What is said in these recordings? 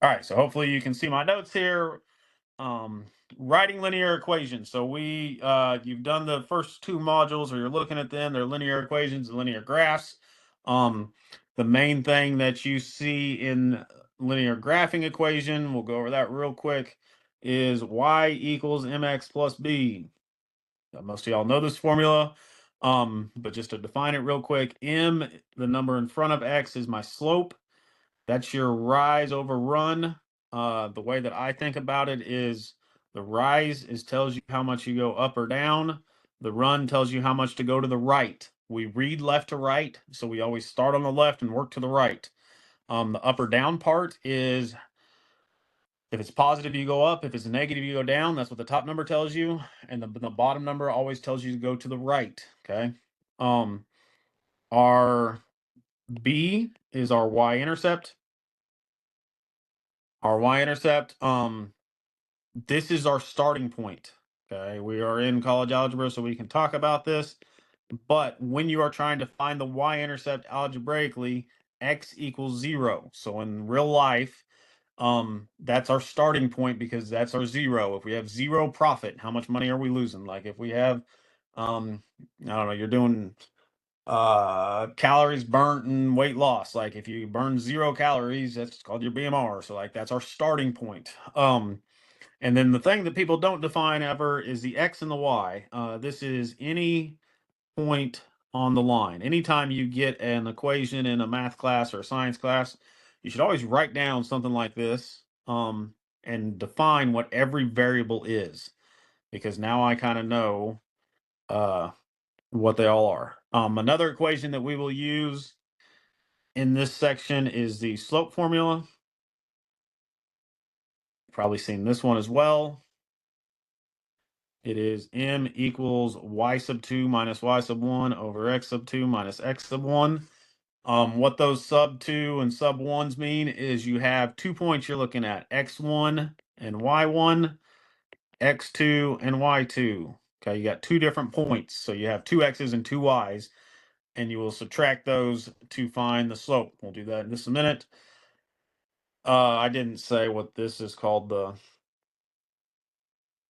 All right, so hopefully you can see my notes here. Um, Writing linear equations. So you've done the first two modules, or you're looking at them. They're linear equations and linear graphs. Um, the main thing that you see in linear graphing equation, we'll go over that real quick, is y equals mx plus b. Most of y'all know this formula, but just to define it real quick, m, the number in front of x, is my slope. That's your rise over run. The way that I think about it is the rise tells you how much you go up or down. The run tells you how much to go to the right. We read left to right, so we always start on the left and work to the right. The up or down part is, if it's positive, you go up. If it's negative, you go down. That's what the top number tells you. And the bottom number always tells you to go to the right. Okay. Um, our B is our y-intercept. Our y-intercept, this is our starting point. Okay, we are in college algebra, so we can talk about this. But when you are trying to find the y-intercept algebraically, x equals 0. So in real life, that's our starting point, because that's our 0. If we have 0 profit, how much money are we losing? Like if we have, I don't know, you're doing calories burnt and weight loss. Like if you burn 0 calories, that's called your BMR. So like that's our starting point. And then the thing that people don't define ever is the x and the y. This is any point on the line. Anytime you get an equation in a math class or a science class, you should always write down something like this, and define what every variable is, because now I kind of know uh, what they all are. Another equation that we will use in this section is the slope formula. Probably seen this one as well. It is m equals y sub 2 minus y sub 1 over x sub 2 minus x sub 1. What those sub 2 and sub 1s mean is you have 2 points you're looking at, x1 and y1, x2 and y2. Okay, you got 2 different points. So you have 2 x's and 2 y's, and you will subtract those to find the slope. We'll do that in just a minute. I didn't say what this is called, the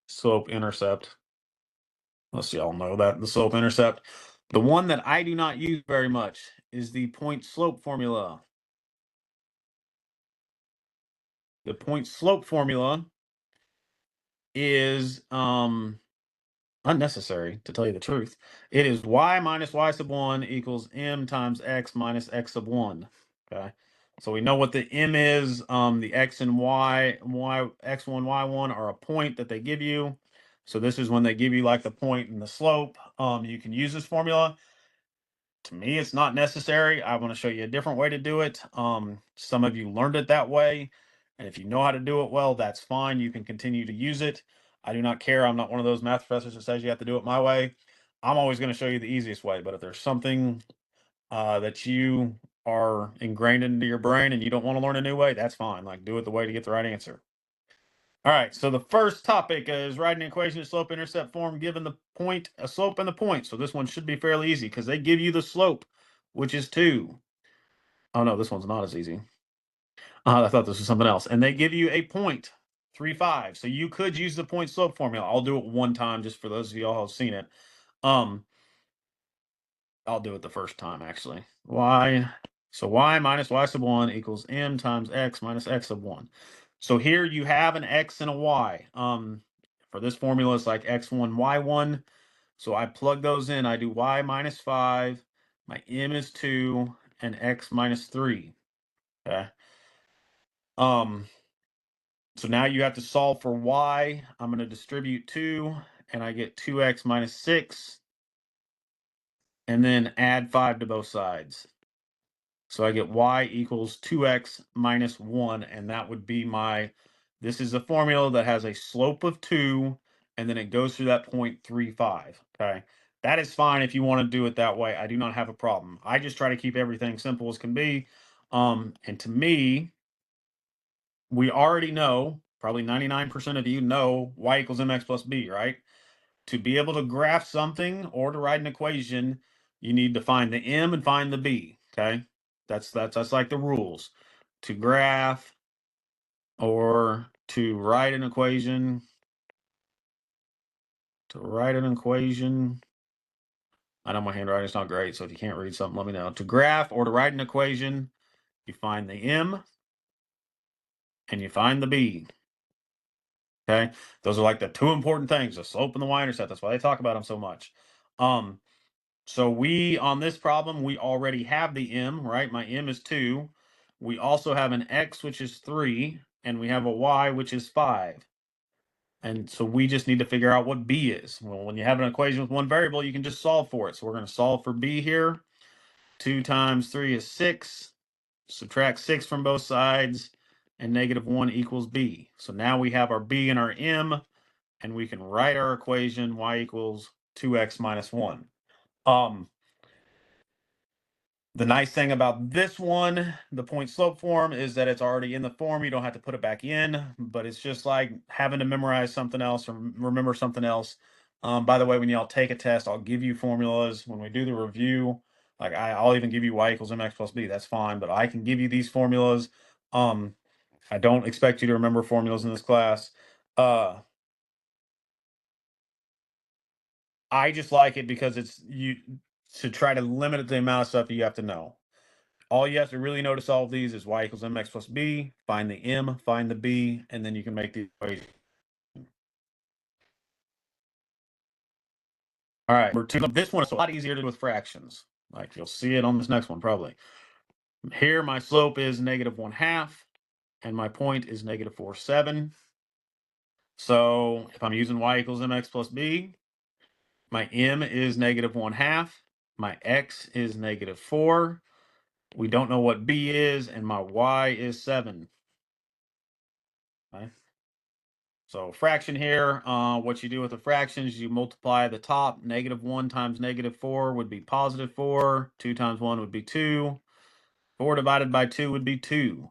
slope-intercept. Most of y'all know that, the slope-intercept. The one that I do not use very much is the point-slope formula. The point-slope formula is unnecessary, to tell you the truth. It is y minus y sub 1 equals m times x minus x sub 1. Okay. So we know what the m is. The x and y, x1, y1 are a point that they give you. So this is when they give you like the point and the slope. You can use this formula. To me, it's not necessary. I want to show you a different way to do it. Some of you learned it that way, and if you know how to do it well, that's fine. You can continue to use it. I do not care. I'm not one of those math professors that says you have to do it my way. I'm always going to show you the easiest way. But if there's something that you are ingrained into your brain and you don't want to learn a new way, that's fine. Like, do it the way to get the right answer. All right, so the first topic is writing an equation in slope-intercept form given the point, a slope, and the point. So this one should be fairly easy because they give you the slope, which is 2. Oh, no, this one's not as easy. I thought this was something else. And they give you a point, 3.5. So you could use the point-slope formula. I'll do it one time just for those of y'all who have seen it. I'll do it the first time, actually. So y minus y sub 1 equals m times x minus x sub 1. So here you have an x and a y. For this formula, it's like x1, y1. So I plug those in. I do y minus 5, my m is 2, and x minus 3. Okay. So now you have to solve for y. I'm going to distribute 2, and I get 2x minus 6, and then add 5 to both sides. So I get y equals 2x minus 1, and that would be this is a formula that has a slope of 2, and then it goes through that point 3.5, okay? That is fine if you want to do it that way. I do not have a problem. I just try to keep everything simple as can be. And to me, we already know, probably 99% of you know y equals mx plus b, right? To be able to graph something or to write an equation, you need to find the m and find the b, okay? That's like the rules. To graph, or to write an equation, I know my handwriting's not great, so if you can't read something, let me know. To graph or to write an equation, you find the m and you find the b. Okay, those are like the two important things: the slope and the y-intercept. That's why they talk about them so much. So we on this problem we already have the m, right? My m is 2. We also have an x which is 3, and we have a y which is 5. And so we just need to figure out what b is. Well, when you have an equation with one variable, you can just solve for it. So we're going to solve for b here. 2 times 3 is 6. Subtract 6 from both sides, and -1 equals b. So now we have our b and our m, and we can write our equation y equals 2x minus 1. The nice thing about this one, the point slope form, is that it's already in the form. You don't have to put it back in, but it's just like having to memorize something else or remember something else. By the way, when y'all take a test, I'll give you formulas. When we do the review, like I'll even give you y equals mx plus b. That's fine, but I can give you these formulas. I don't expect you to remember formulas in this class. I just like it because it's you to try to limit the amount of stuff you have to know. All you have to really know to solve these is y equals mx plus b, find the m, find the b, and then you can make the equation. All right, this one is a lot easier to do with fractions. Like you'll see it on this next one probably. Here my slope is -1/2, and my point is -4/7. So if I'm using y equals mx plus b, my m is -1/2, my x is -4. We don't know what b is, and my y is 7. Okay. So fraction here, what you do with the fractions, you multiply the top. -1 times -4 would be +4. 2 times 1 would be 2. 4 divided by 2 would be 2.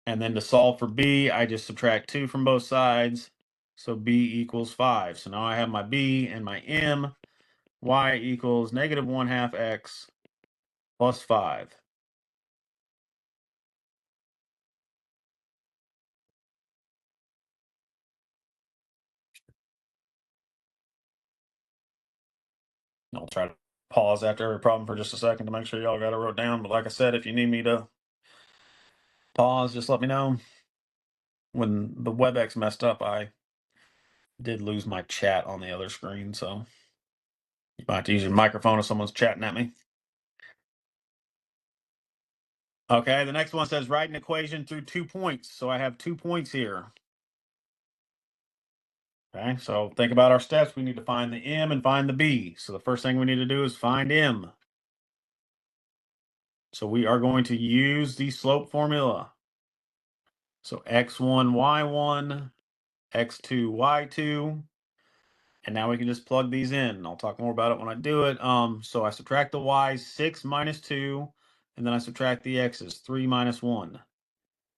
And then to solve for b, I just subtract 2 from both sides. So b equals 5. So now I have my b and my m. Y equals -1/2 x plus 5. I'll try to pause after every problem for just a second to make sure y'all got it wrote down. But like I said, if you need me to pause, just let me know. When the WebEx messed up, I did lose my chat on the other screen, so you might have to use your microphone if someone's chatting at me. Okay, the next one says write an equation through 2 points. So I have 2 points here. Okay, so think about our steps. We need to find the m and find the b. So the first thing we need to do is find m. So we are going to use the slope formula. So x1, y1, x2, y2. And now we can just plug these in. I'll talk more about it when I do it. So I subtract the y's, 6 minus 2, and then I subtract the x's, 3 minus 1.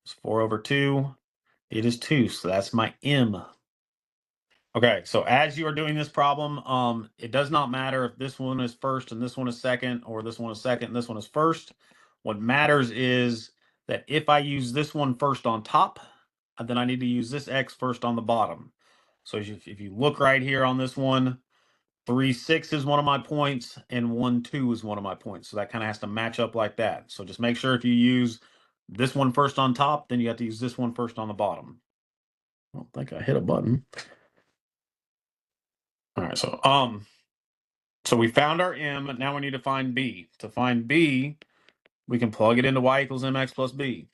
It's 4 over 2. It is 2, so that's my m. Okay, so as you are doing this problem, it does not matter if this one is first and this one is second, or this one is second and this one is first. What matters is that if I use this one first on top, then I need to use this x first on the bottom. So if you look right here on this one, 3, 6 is one of my points, and 1, 2 is one of my points. So that kind of has to match up like that. So just make sure if you use this one first on top, then you have to use this one first on the bottom. I don't think I hit a button. All right, so we found our m. Now we need to find b. To find b, we can plug it into y equals mx plus b.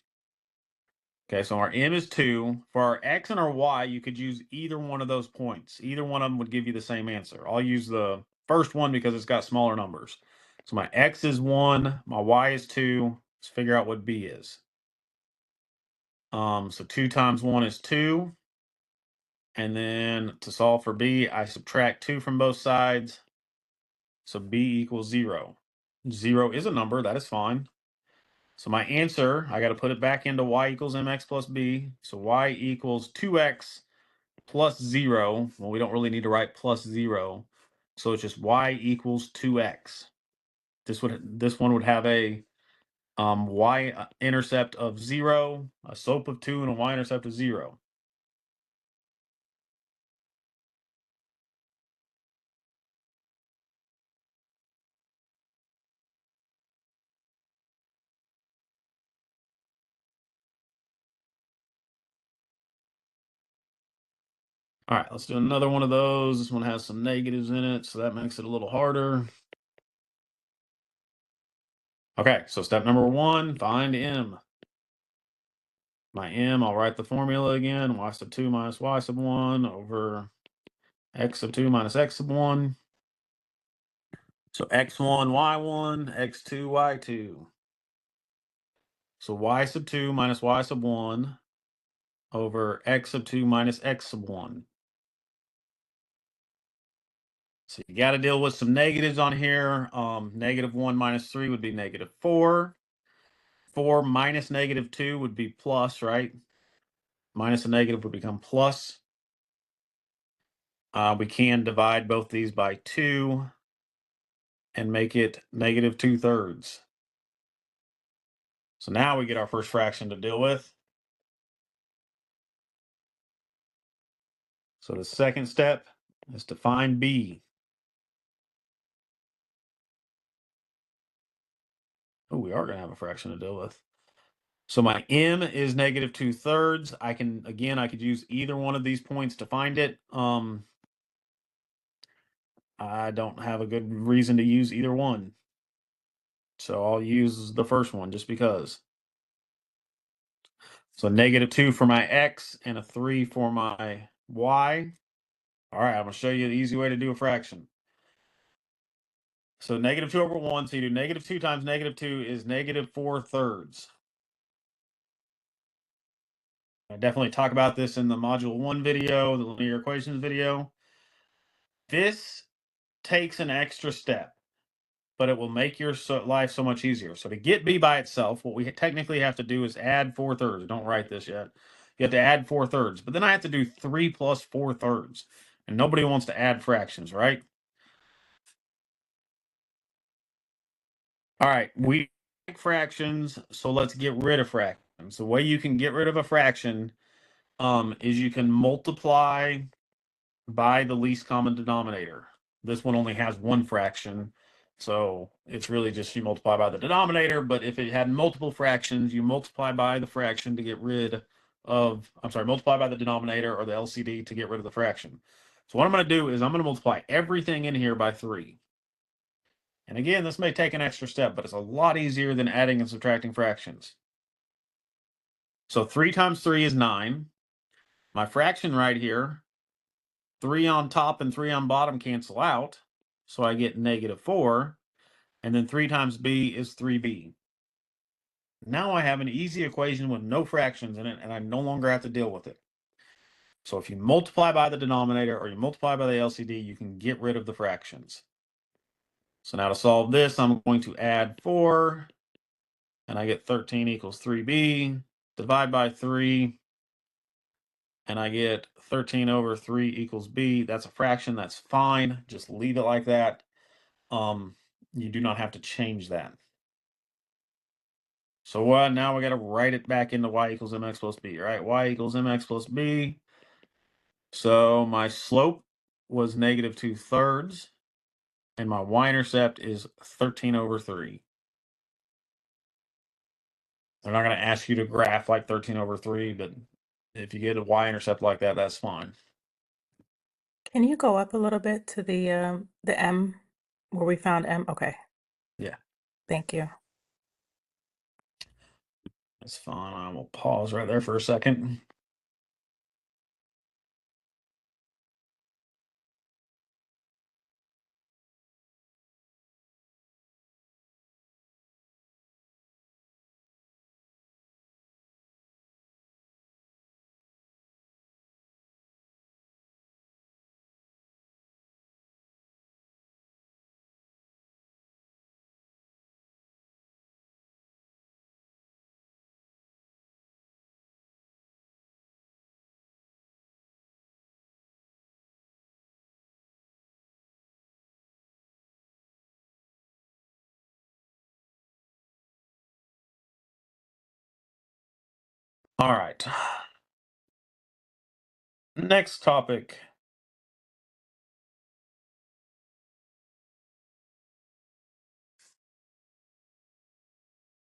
Okay, so our m is 2. For our x and our y, you could use either one of those points. Either one of them would give you the same answer. I'll use the first one because it's got smaller numbers. So my x is 1, my y is 2. Let's figure out what b is. So 2 times 1 is 2. And then to solve for b, I subtract 2 from both sides. So b equals 0. 0 is a number, that is fine. So my answer, I got to put it back into y equals mx plus b. So y equals 2x plus 0. Well, we don't really need to write plus 0. So it's just y equals 2x. This one would have a y-intercept of 0, a slope of 2, and a y-intercept of 0. All right, let's do another one of those. This one has some negatives in it, so that makes it a little harder. Okay, so step number 1, find m. My m, I'll write the formula again, y sub 2 minus y sub 1 over x sub 2 minus x sub 1. So x1, y1, x2, y2. So y sub 2 minus y sub 1 over x sub 2 minus x sub 1. So you got to deal with some negatives on here. -1 minus 3 would be -4. 4 minus -2 would be plus, right? Minus a negative would become plus. We can divide both these by 2 and make it -2/3. So now we get our first fraction to deal with. So the second step is to find b. Oh, we are going to have a fraction to deal with. So my m is -2/3. I could use either one of these points to find it. I don't have a good reason to use either one. So I'll use the first one just because. So -2 for my x and a 3 for my y. All right, I'm going to show you the easy way to do a fraction. So -2/1, so you do -2 times -2 is -4/3. I definitely talk about this in the module 1 video, the linear equations video. This takes an extra step, but it will make your life so much easier. So to get b by itself, what we technically have to do is add 4/3. Don't write this yet. You have to add 4/3, but then I have to do 3 plus 4/3. And nobody wants to add fractions, right? All right, we like fractions, so let's get rid of fractions. The way you can get rid of a fraction is you can multiply by the least common denominator. This one only has one fraction, so it's really just you multiply by the denominator, but if it had multiple fractions, you multiply by the fraction to get rid of, multiply by the denominator or the LCD to get rid of the fraction. So what I'm going to do is I'm going to multiply everything in here by 3. And again, this may take an extra step, but it's a lot easier than adding and subtracting fractions. So 3 times 3 is 9. My fraction right here, 3 on top and 3 on bottom cancel out. So I get -4. And then 3 times b is 3b. Now I have an easy equation with no fractions in it, and I no longer have to deal with it. So if you multiply by the denominator or you multiply by the LCD, you can get rid of the fractions. So now to solve this, I'm going to add 4, and I get 13 equals 3b. Divide by 3, and I get 13 over 3 equals b. That's a fraction. That's fine. Just leave it like that. You do not have to change that. So now we got to write it back into y equals mx plus b, right? Y equals mx plus b. So my slope was -2/3, and my y-intercept is 13 over 3. They're not going to ask you to graph like 13 over 3, but if you get a y-intercept like that, that's fine. Can you go up a little bit to the M where we found M? Okay, Yeah, thank you. that's fine. I will pause right there for a second. All right. Next topic.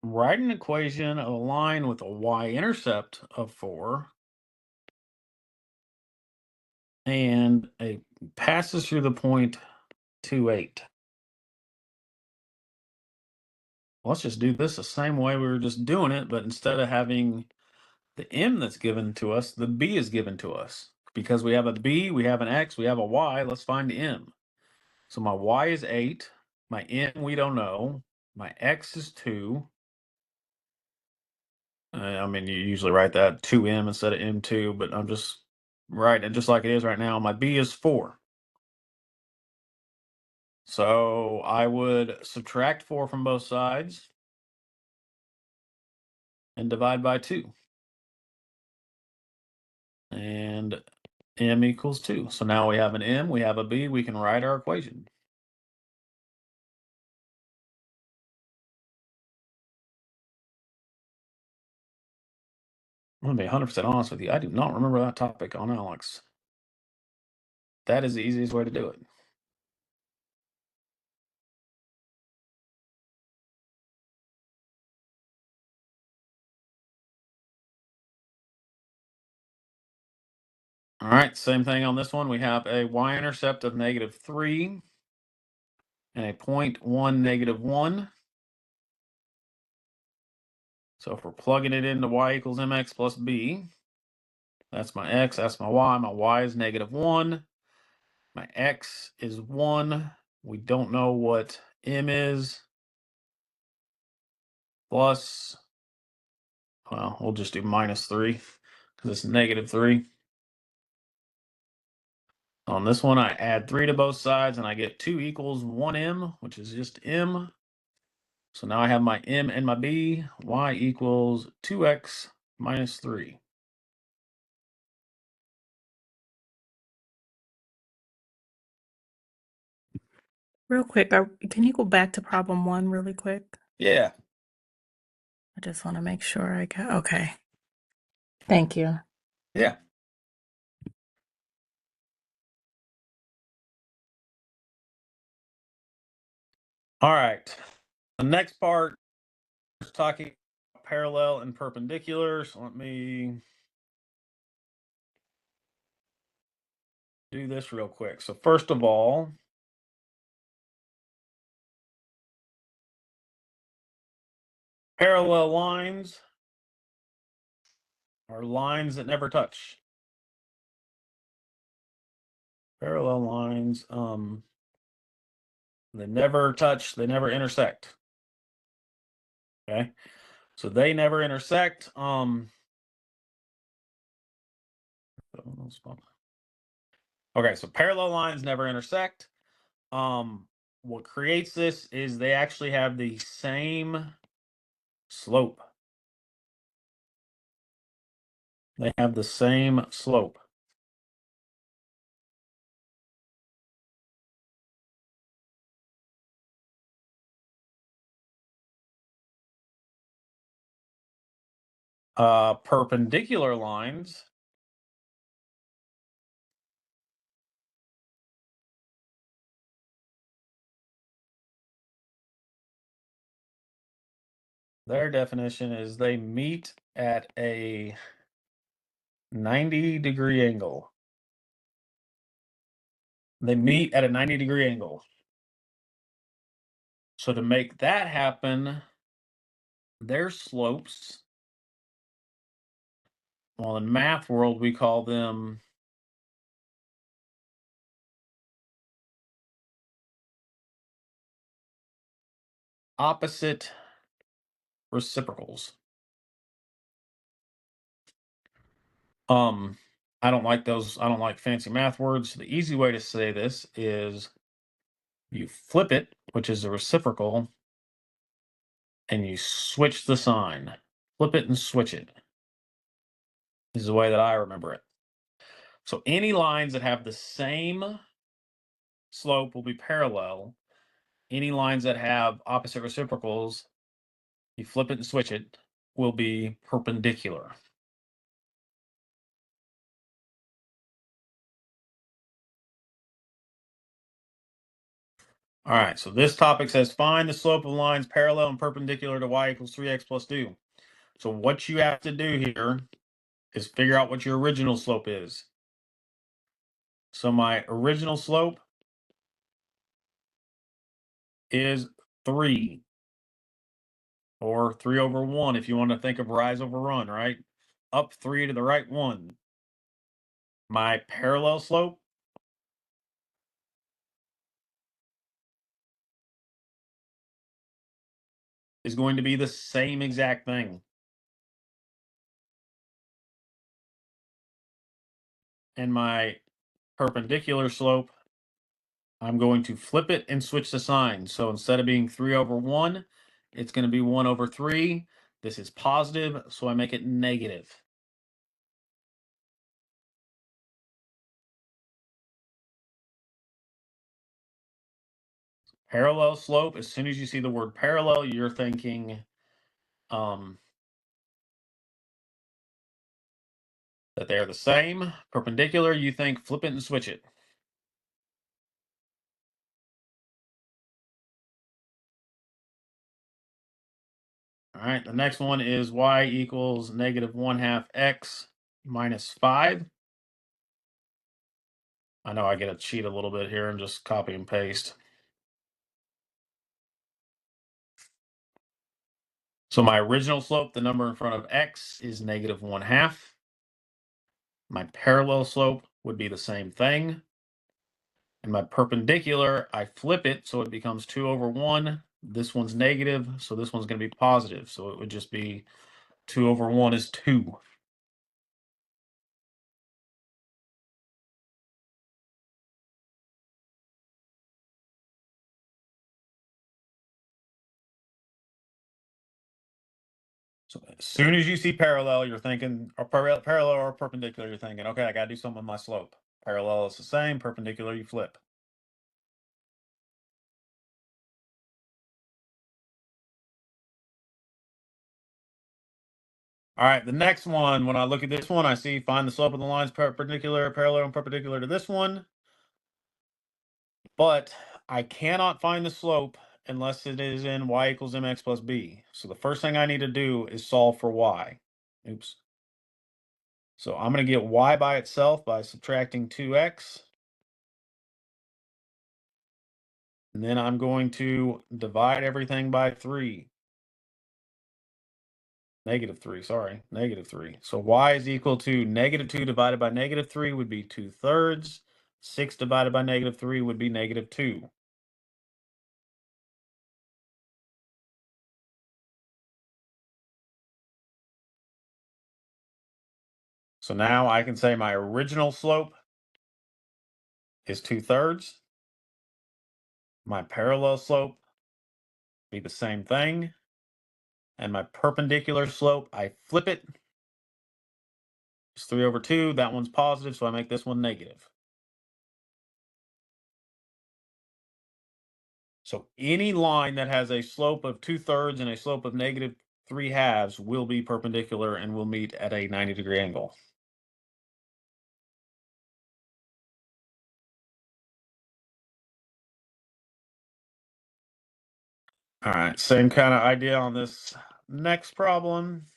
Write an equation of a line with a y-intercept of 4 and it passes through the point 2, 8. Let's just do this the same way we were just doing it, but instead of having the m that's given to us, the b is given to us. Because we have a b, we have an x, we have a y, let's find m. So my y is 8, my m we don't know, my x is 2. I mean, you usually write that 2m instead of m2, but I'm just writing it just like it is right now. My b is 4. So I would subtract 4 from both sides and divide by 2. And m equals 2. So now we have an m, we have a b, we can write our equation. I'm going to be 100% honest with you. I do not remember that topic on Alex. That is the easiest way to do it. All right, same thing on this one. We have a y-intercept of -3 and a point 1, -1. So if we're plugging it into y equals mx plus b, that's my x, that's my y. My y is -1. My x is 1. We don't know what m is. Plus, well, we'll just do -3 because it's -3. On this one, I add 3 to both sides and I get 2 equals 1m, which is just m. So now I have my m and my b. Y equals 2x minus 3. Real quick, can you go back to problem 1 really quick? Yeah. I just want to make sure I got, okay. Thank you. Yeah. All right. The next part is talking about parallel and perpendicular. So let me do this real quick. So first of all, parallel lines are lines that never touch. Parallel lines, they never touch, they never intersect. Okay. So they never intersect. Okay, so parallel lines never intersect. What creates this is they actually have the same slope. They have the same slope. Perpendicular lines their definition is they meet at a 90-degree angle. They meet at a 90-degree angle. So to make that happen, their slopes, well, in math world, we call them opposite reciprocals. Um, I don't like those. I don't like fancy math words. The easy way to say this is you flip it, which is a reciprocal, and you switch the sign. Flip it and switch it. This is the way that I remember it. So any lines that have the same slope will be parallel. Any lines that have opposite reciprocals, you flip it and switch it, will be perpendicular. All right, so this topic says find the slope of lines parallel and perpendicular to y equals 3x plus 2. So what you have to do here is figure out what your original slope is. So my original slope is 3, or 3 over 1 if you want to think of rise over run, right? Up 3 to the right 1. My parallel slope is going to be the same exact thing. And my perpendicular slope, I'm going to flip it and switch the sign. So instead of being 3 over 1, it's going to be 1 over 3. This is positive, so I make it negative. Parallel slope, as soon as you see the word parallel, you're thinking that they're the same. Perpendicular, you think flip it and switch it. All right, the next one is y equals negative 1/2 x minus 5. I know I get to cheat a little bit here and just copy and paste. So my original slope, the number in front of x, is negative 1/2. My parallel slope would be the same thing. And my perpendicular, I flip it so it becomes 2 over 1. This one's negative, so this one's going to be positive. So it would just be 2 over 1 is 2. So as soon as you see parallel, you're thinking, or parallel or perpendicular, you're thinking, okay, I got to do something with my slope. Parallel is the same, perpendicular, you flip. All right, the next one, when I look at this one, I see find the slope of the lines perpendicular, parallel, and perpendicular to this one. But I cannot find the slope unless it is in y equals mx plus b. So the first thing I need to do is solve for y. Oops. So I'm going to get y by itself by subtracting 2x. And then I'm going to divide everything by 3. Negative 3, sorry, negative 3. So y is equal to negative 2 divided by negative 3 would be 2/3. 6 divided by negative 3 would be negative 2. So now I can say my original slope is 2/3. My parallel slope be the same thing. And my perpendicular slope, I flip it. It's 3 over 2. That one's positive, so I make this one negative. So any line that has a slope of 2/3 and a slope of negative 3/2 will be perpendicular and will meet at a 90-degree angle. All right, same kind of idea on this next problem.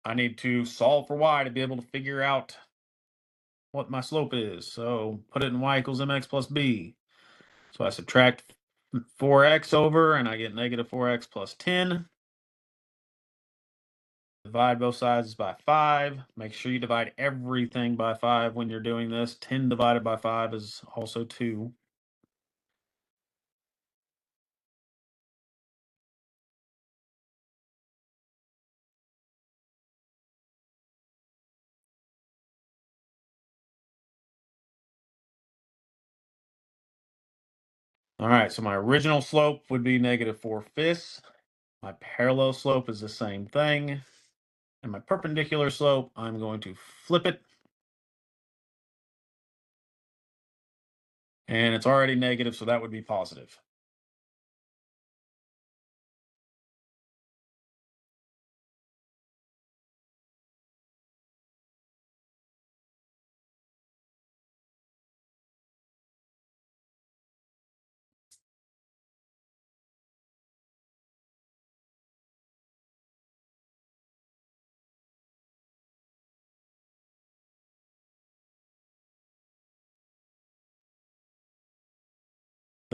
I need to solve for y to be able to figure out what my slope is. So put it in y equals mx plus b. So I subtract 4x over and I get negative 4x plus 10. Divide both sides by 5. Make sure you divide everything by 5 when you're doing this. 10 divided by 5 is also 2. All right, so my original slope would be negative 4/5. My parallel slope is the same thing. And my perpendicular slope, I'm going to flip it. And it's already negative, so that would be positive.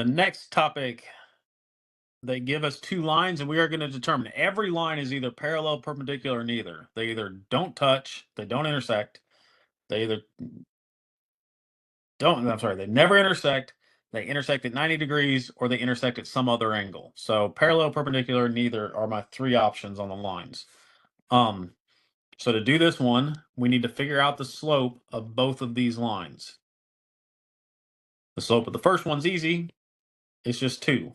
The next topic, they give us two lines, and we are going to determine every line is either parallel, perpendicular, or neither. They either don't touch, they don't intersect, they either don't, I'm sorry, they never intersect, they intersect at 90 degrees, or they intersect at some other angle. So parallel, perpendicular, neither are my three options on the lines. So to do this one, we need to figure out the slope of both of these lines. The slope of the first one's easy. It's just 2.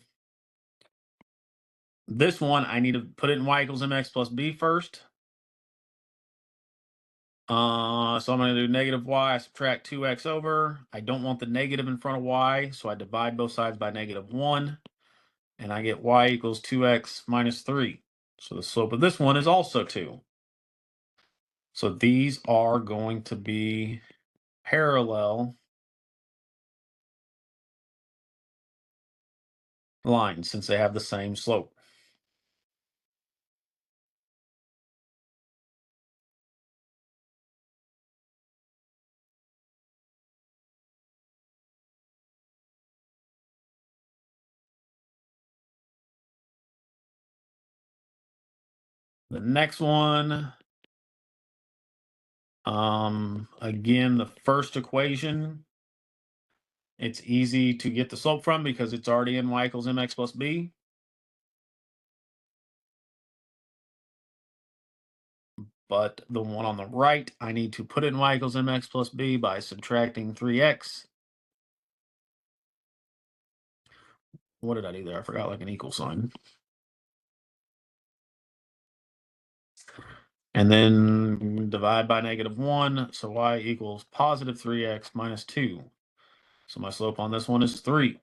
This one, I need to put it in y equals mx plus b first. So I'm going to do negative y, I subtract 2x over. I don't want the negative in front of y, so I divide both sides by -1. And I get y equals 2x minus 3. So the slope of this one is also 2. So these are going to be parallel lines since they have the same slope. The next one, again, the first equation, it's easy to get the slope from because it's already in y equals mx plus b. But the one on the right, I need to put in y equals mx plus b by subtracting 3x. What did I do there? I forgot like an equal sign. And then divide by -1, so y equals positive 3x minus 2. So my slope on this one is 3.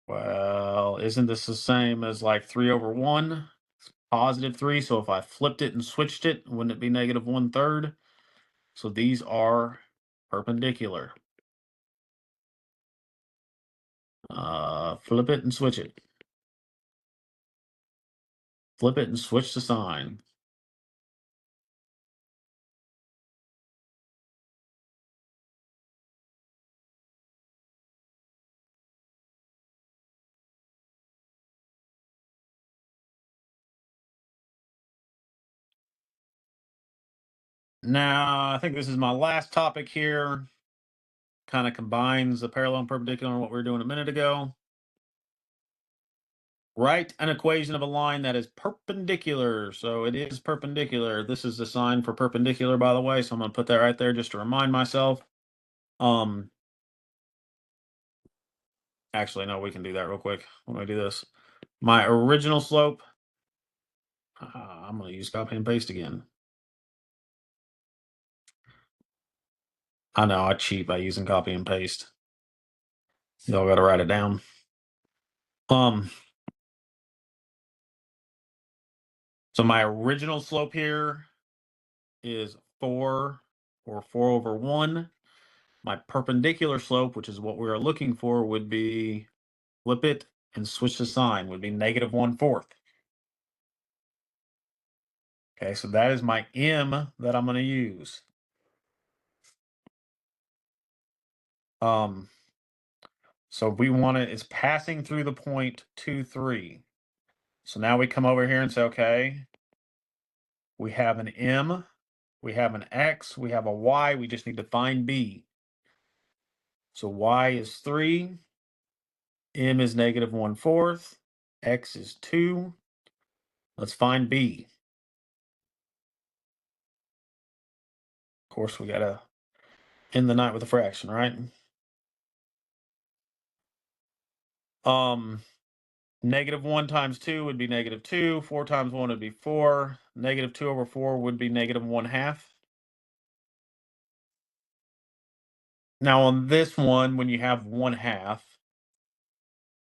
Well, isn't this the same as like 3 over 1? It's positive 3, so if I flipped it and switched it, wouldn't it be -1/3? So these are perpendicular. Flip it and switch it. Flip it and switch the sign. Now, I think this is my last topic here. Kind of combines the parallel and perpendicular and what we were doing a minute ago. Write an equation of a line that is perpendicular. So it is perpendicular. This is the sign for perpendicular, by the way. So I'm going to put that right there just to remind myself. Actually, no, we can do that real quick. Let me do this. My original slope, I'm going to use copy and paste again. I know, I cheat by using copy and paste. Y'all got to write it down. So my original slope here is 4 or 4 over 1. My perpendicular slope, which is what we are looking for, would be flip it and switch the sign, would be -1/4. Okay, so that is my m that I'm going to use. So we want it, it's passing through the point 2, 3. So now we come over here and say, okay, we have an m, we have an x, we have a y, we just need to find b. So y is 3, m is -1/4, x is 2. Let's find b. Of course, we got to end the night with a fraction, right? -1 times 2 would be -2. 4 times 1 would be 4. -2 over 4 would be -1/2. Now on this one, when you have 1/2,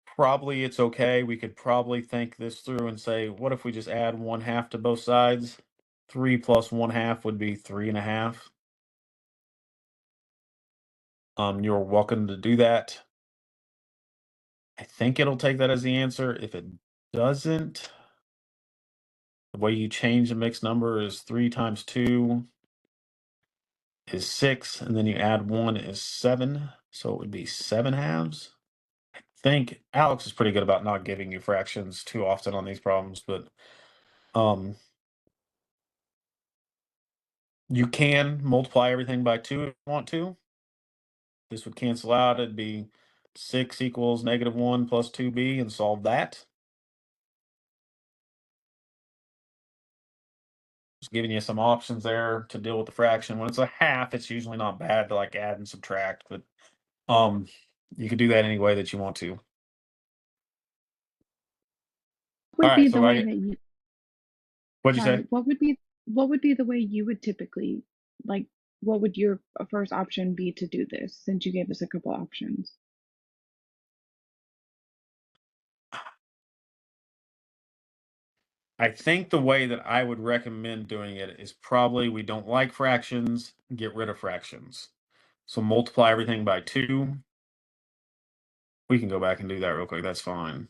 probably it's okay. We could probably think this through and say, what if we just add 1/2 to both sides? 3 plus 1/2 would be 3.5. You're welcome to do that. I think it'll take that as the answer. If it doesn't, the way you change the mixed number is 3 times 2 is 6, and then you add 1 is 7, so it would be 7 halves. I think Alex is pretty good about not giving you fractions too often on these problems, but um, you can multiply everything by 2 if you want to. This would cancel out. It'd be 6 equals -1 plus 2b, and solve that. Just giving you some options there to deal with the fraction. When it's a half, it's usually not bad to like add and subtract, but um, you could do that any way that you want to. All Would right, be so the way that you, what'd you sorry, say? what would be the way you would typically, like, what would your first option be to do this, since you gave us a couple options? I think the way that I would recommend doing it is probably we don't like fractions, get rid of fractions. So multiply everything by 2. We can go back and do that real quick. That's fine.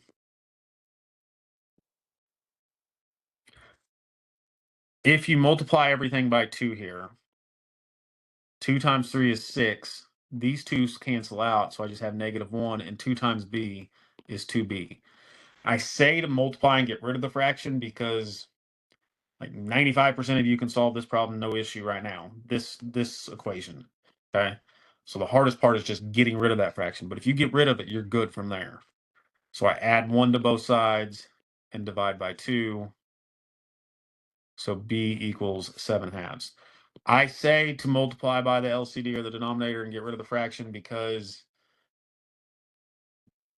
If you multiply everything by 2 here, 2 times 3 is 6. These 2's cancel out, so I just have -1, and 2 times b is 2b. I say to multiply and get rid of the fraction because like 95% of you can solve this problem no issue right now. This equation, okay? So the hardest part is just getting rid of that fraction. But if you get rid of it, you're good from there. So I add 1 to both sides and divide by 2. So b equals 7 halves. I say to multiply by the LCD or the denominator and get rid of the fraction because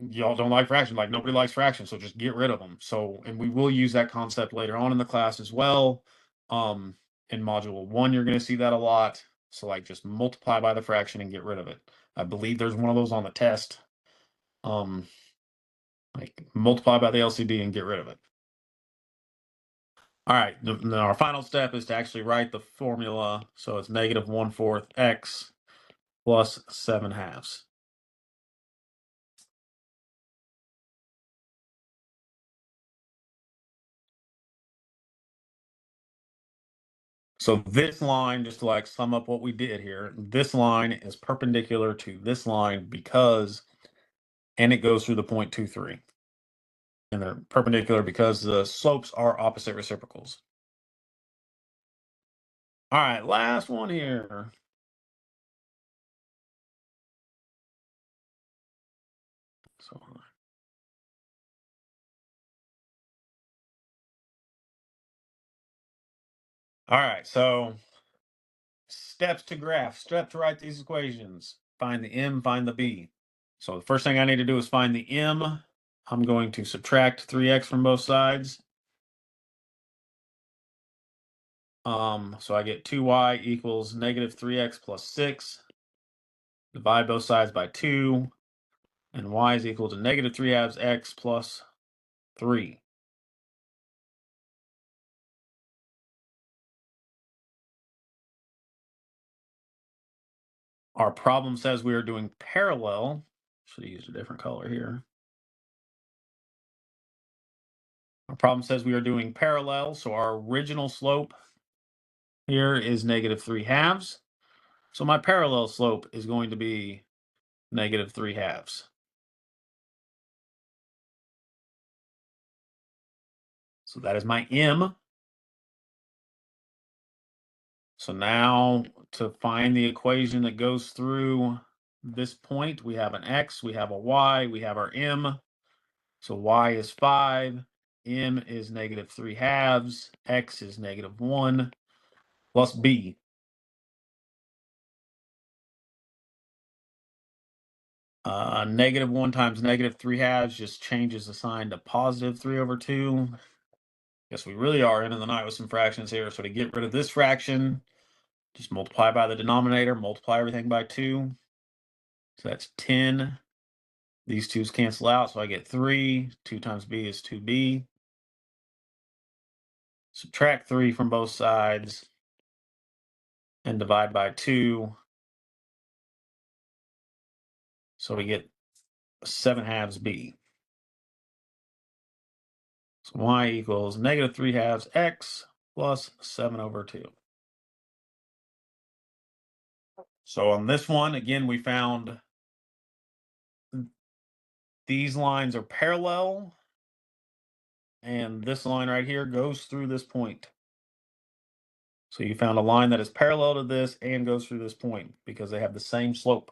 y'all don't like fractions. Like nobody likes fractions, so just get rid of them. So, and we will use that concept later on in the class as well. In module 1, you're going to see that a lot. So like just multiply by the fraction and get rid of it. I believe there's one of those on the test. Like multiply by the LCD and get rid of it. All right, now our final step is to actually write the formula. So it's -1/4 x plus 7 halves. So this line, just to like sum up what we did here, this line is perpendicular to this line because, and it goes through the point 2, 3. And they're perpendicular because the slopes are opposite reciprocals. All right, last one here. So, all right, so steps to graph, step to write these equations. Find the m, find the b. So the first thing I need to do is find the m. I'm going to subtract 3x from both sides. So I get 2y equals -3x plus 6. Divide both sides by 2, and y is equal to -3 halves x plus 3. Our problem says we are doing parallel. Should have used a different color here. Our problem says we are doing parallel, so our original slope here is -3 halves. So my parallel slope is going to be -3 halves. So that is my m. So now to find the equation that goes through this point, we have an x, we have a y, we have our m. So y is 5, m is -3 halves, x is -1, plus b. -1 times -3 halves just changes the sign to +3/2. Guess we really are into the night with some fractions here. So to get rid of this fraction, just multiply by the denominator, multiply everything by 2. So that's 10. These 2's cancel out, so I get 3. 2 times b is 2b. Subtract 3 from both sides and divide by 2. So we get 7 halves b. So y equals -3 halves x plus 7/2. So on this one, again, we found these lines are parallel, and this line right here goes through this point. So you found a line that is parallel to this and goes through this point because they have the same slope.